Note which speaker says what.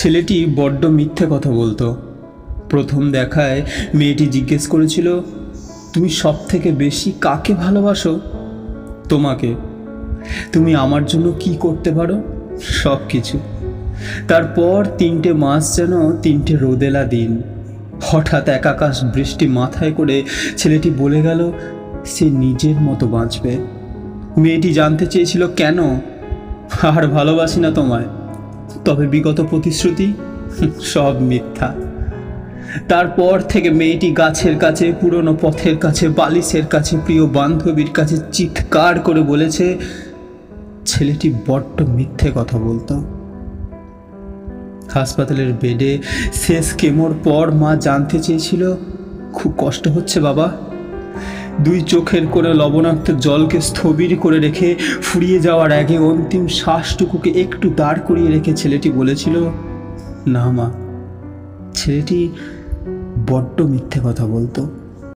Speaker 1: ছেলেটি বড্ড মিথ্যে কথা বলতো। প্রথম দেখায় মেয়েটি জিজ্ঞেস করেছিল, তুমি সব থেকে বেশি কাকে ভালোবাসো? তোমাকে। তুমি আমার জন্য কি করতে পারো? সব কিছু। তারপর 3টে মাস যেন 3টে রোদেলা দিন। হঠাৎ এক আকাশ বৃষ্টি মাথায় করে ছেলেটি বলে গেল সে নিজের মতো বাঁচবে। মেয়েটি জানতে চেয়েছিল কেন। আর ভালোবাসি না তোমায়। তবে বিগত প্রতিশ্রুতি সব মিথ্যা। তারপর থেকে মেয়েটি গাছের কাছে, পুরনো পথের কাছে, বালিশের কাছে, প্রিয় বান্ধবীর কাছে চিৎকার করে বলেছে ছেলেটি বড্ড মিথ্যে কথা বলতো। হাসপাতালের বেডে শেষ কেমোর পর মা জানতে চেয়েছিল, খুব কষ্ট হচ্ছে বাবা? 2 চোখের করে লবণাক্ত জলকে স্থবির করে রেখে ফুরিয়ে যাওয়ার আগে অন্তিম শ্বাসটুকুকে একটু দাঁড় করিয়ে রেখে ছেলেটি বলেছিল, না মা। ছেলেটি বড্ড মিথ্যে কথা বলতো।